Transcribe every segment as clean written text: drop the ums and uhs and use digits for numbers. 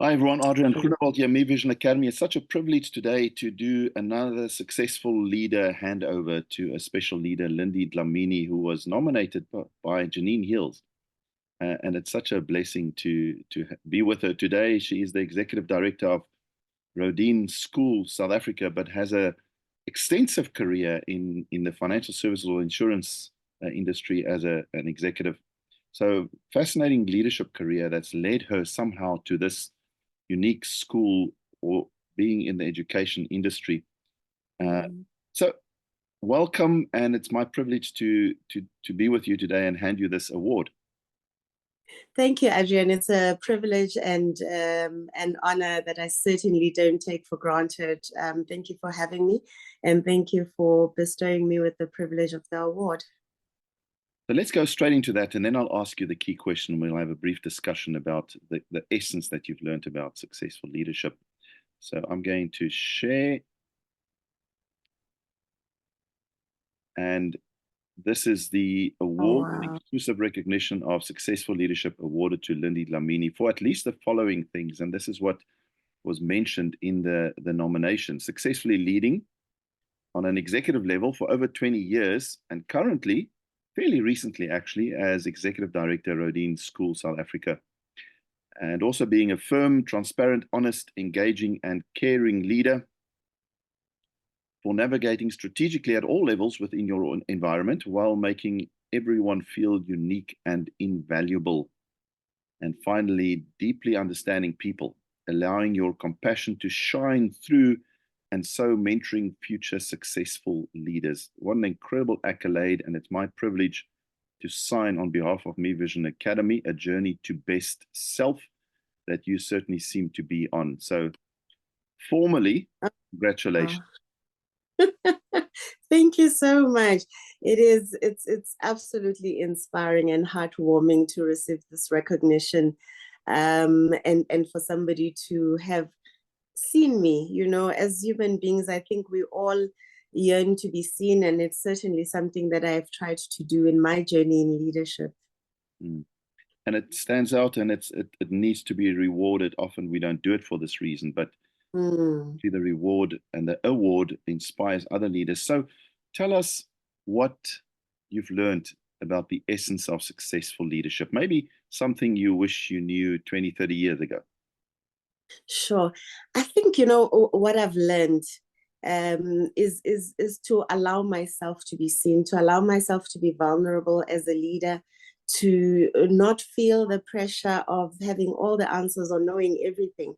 Hi everyone, Adrian Groenewald here, Me Vision Academy. It's such a privilege today to do another successful leader handover to a special leader, Lindi Dlamini, who was nominated by Janine Hills. And it's such a blessing to be with her today. She is the executive director of Rodin School, South Africa, but has a extensive career in the financial services or insurance industry as an executive. So fascinating leadership career that's led her somehow to this unique school or being in the education industry. Uh, so welcome, and it's my privilege to be with you today and hand you this award. Thank you, Adrian. It's a privilege and an honor that I certainly don't take for granted. Thank you for having me, and thank you for bestowing me with the privilege of the award. So let's go straight into that, and then I'll ask you the key question. We'll have a brief discussion about the essence that you've learned about successful leadership. So I'm going to share. And this is the award, Oh, wow. exclusive recognition of successful leadership awarded to Lindi Dlamini for at least the following things. And this is what was mentioned in the nomination: successfully leading on an executive level for over 20 years, and currently, fairly recently actually, as executive director, Rodin School, South Africa. And also being a firm, transparent, honest, engaging, and caring leader for navigating strategically at all levels within your own environment while making everyone feel unique and invaluable. And finally, deeply understanding people, allowing your compassion to shine through, and so mentoring future successful leaders. What an incredible accolade, and it's my privilege to sign on behalf of Me Vision Academy, a journey to best self that you certainly seem to be on. So formally, congratulations. Thank you so much. It's absolutely inspiring and heartwarming to receive this recognition, and for somebody to have seen me. As human beings, I think we all yearn to be seen, and it's certainly something that I've tried to do in my journey in leadership. Mm. And it stands out, and it needs to be rewarded. Often we don't do it for this reason, but the reward and the award inspires other leaders. So tell us what you've learned about the essence of successful leadership. Maybe something you wish you knew 20, 30 years ago. Sure. I think, what I've learned is to allow myself to be seen, to allow myself to be vulnerable as a leader, to not feel the pressure of having all the answers or knowing everything.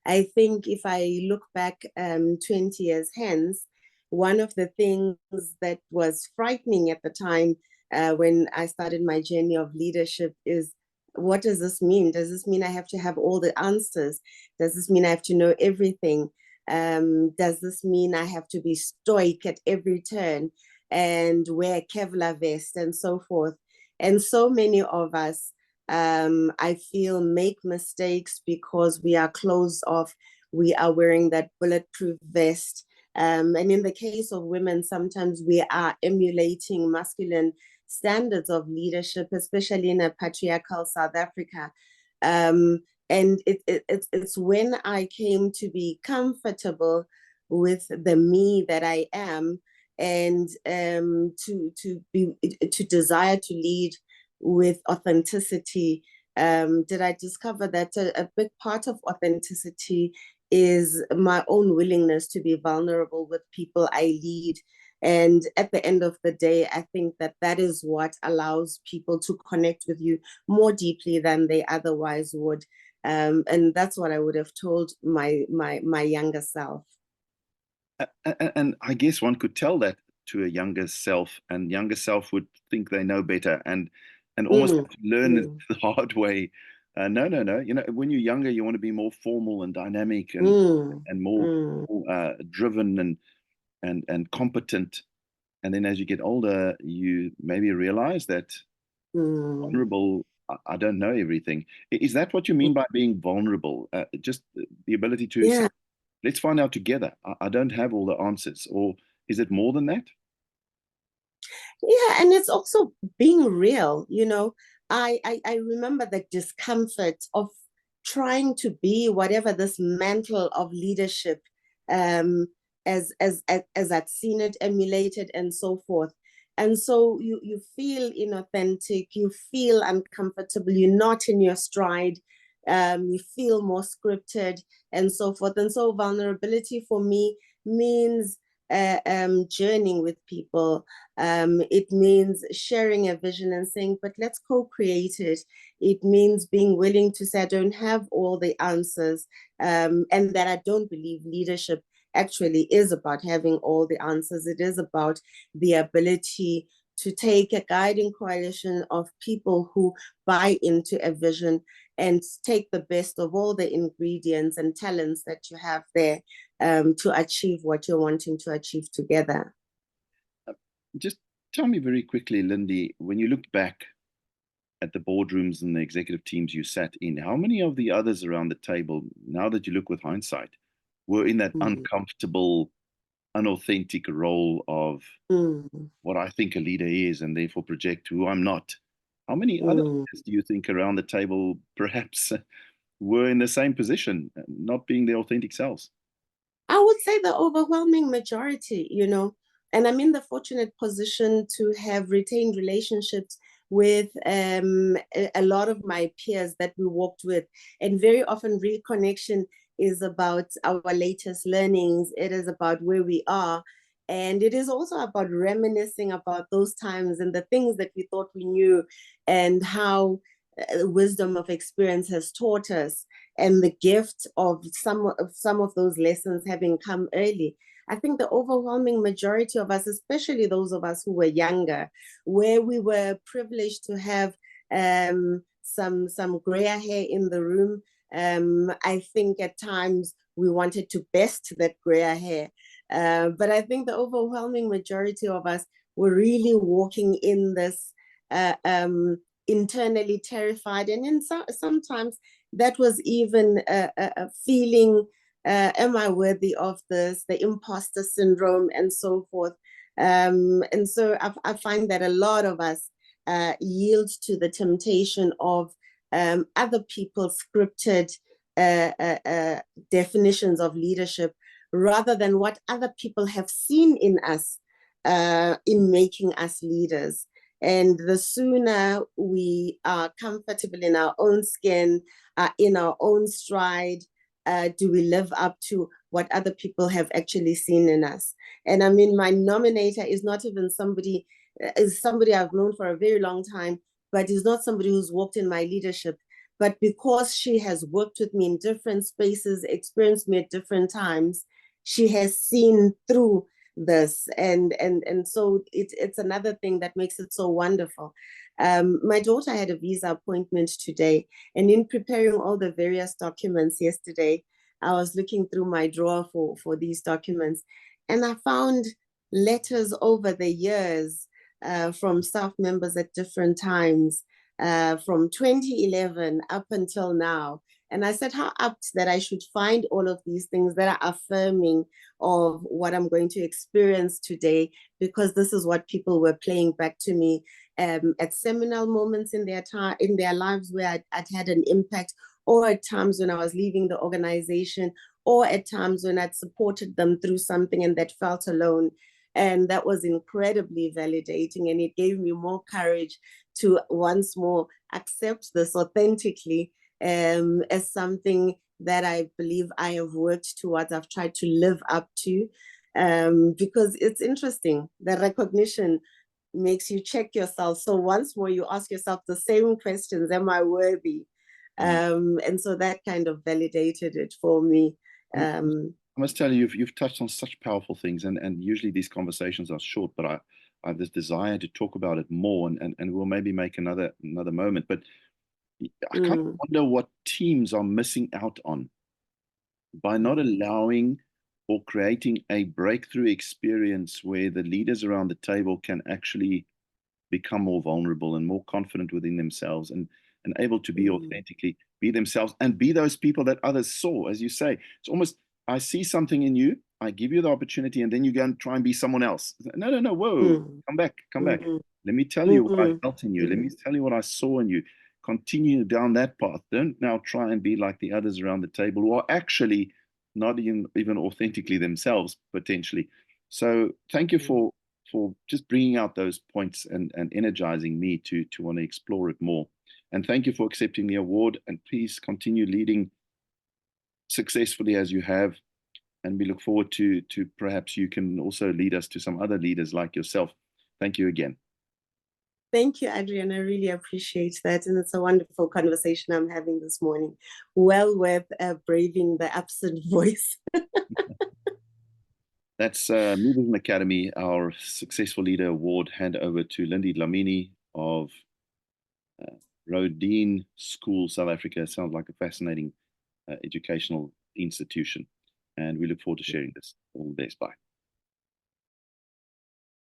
I think if I look back 20 years hence, one of the things that was frightening at the time when I started my journey of leadership is, what does this mean? Does this mean I have to have all the answers? Does this mean I have to know everything? Does this mean I have to be stoic at every turn and wear a Kevlar vest and so forth? And so many of us, I feel, make mistakes because we are closed off. We are wearing that bulletproof vest. And in the case of women, sometimes we are emulating masculine standards of leadership, especially in a patriarchal South Africa. And it's when I came to be comfortable with the me that I am, and to desire to lead with authenticity, did I discover that a big part of authenticity is my own willingness to be vulnerable with people I lead. And at the end of the day, I think that is what allows people to connect with you more deeply than they otherwise would. And that's what I would have told my younger self. And I guess one could tell that to a younger self, and younger self would think they know better and almost learn it the hard way. No, no, no. When you're younger, you want to be more formal and dynamic and more driven and competent. And then as you get older, you maybe realize that vulnerable, I don't know everything. Is that what you mean by being vulnerable? Just the ability to say, Yeah. let's find out together. I don't have all the answers. Or is it more than that? Yeah, and it's also being real. I remember the discomfort of trying to be whatever this mantle of leadership, as I'd seen it emulated and so forth. And so you feel inauthentic, you feel uncomfortable, you're not in your stride, you feel more scripted and so forth. And so vulnerability for me means journeying with people. It means sharing a vision and saying, but let's co-create it. It means being willing to say, I don't have all the answers, and that I don't believe leadership actually is about having all the answers. It is about the ability to take a guiding coalition of people who buy into a vision and take the best of all the ingredients and talents that you have there, to achieve what you're wanting to achieve together. Just tell me very quickly, Lindi, when you look back at the boardrooms and the executive teams you sat in, how many of the others around the table, now that you look with hindsight, were in that uncomfortable, unauthentic role of what I think a leader is and therefore project who I'm not? How many other leaders do you think around the table perhaps were in the same position, not being their authentic selves? I would say the overwhelming majority, and I'm in the fortunate position to have retained relationships with a lot of my peers that we walked with. And very often reconnection is about our latest learnings. It is about where we are. And it is also about reminiscing about those times and the things that we thought we knew, and how wisdom of experience has taught us, and the gift of some of those lessons having come early. I think the overwhelming majority of us, especially those of us who were younger, where we were privileged to have some gray hair in the room, I think at times we wanted to best that gray hair. But I think the overwhelming majority of us were really walking in this internally terrified, and sometimes that was even a feeling, am I worthy of this, the imposter syndrome and so forth. And so I find that a lot of us yield to the temptation of other people's scripted definitions of leadership, rather than what other people have seen in us in making us leaders. And the sooner we are comfortable in our own skin, in our own stride, do we live up to what other people have actually seen in us. And I mean, my nominator is not even somebody, is somebody I've known for a very long time, but is not somebody who's walked in my leadership. But because she has worked with me in different spaces, experienced me at different times, she has seen through this, and so it's another thing that makes it so wonderful. My daughter had a visa appointment today, and in preparing all the various documents yesterday, I was looking through my drawer for these documents, and I found letters over the years from staff members at different times, from 2011 up until now. And I said, how apt that I should find all of these things that are affirming of what I'm going to experience today, because this is what people were playing back to me at seminal moments in their time, in their lives, where I'd had an impact, or at times when I was leaving the organization, or at times when I'd supported them through something and that felt alone. And that was incredibly validating, and it gave me more courage to once more accept this authentically as something that I believe I have worked towards, I've tried to live up to, because it's interesting. The recognition makes you check yourself. So once more, you ask yourself the same questions: am I worthy? And so that kind of validated it for me. I must tell you, you've touched on such powerful things, and usually these conversations are short, but I have this desire to talk about it more, and we'll maybe make another moment. But I kind of wonder what teams are missing out on by not allowing or creating a breakthrough experience where the leaders around the table can actually become more vulnerable and more confident within themselves, and able to be authentically be themselves and be those people that others saw. As you say, it's almost, I see something in you, I give you the opportunity, and then you go and try and be someone else. No, whoa, come back. Let me tell you what I felt in you. Let me tell you what I saw in you. continue down that path. Don't now try and be like the others around the table who are actually not even authentically themselves, potentially. So thank you for just bringing out those points and energizing me to want to explore it more. And thank you for accepting the award. And please continue leading successfully as you have. And we look forward to perhaps you can also lead us to some other leaders like yourself. Thank you again. Thank you, Adrian. I really appreciate that. And it's a wonderful conversation I'm having this morning. Well worth braving the absent voice. That's Leadership Academy, our Successful Leader Award, hand over to Lindi Dlamini of Rodin School, South Africa. Sounds like a fascinating educational institution. And we look forward to sharing this. All the best. Bye.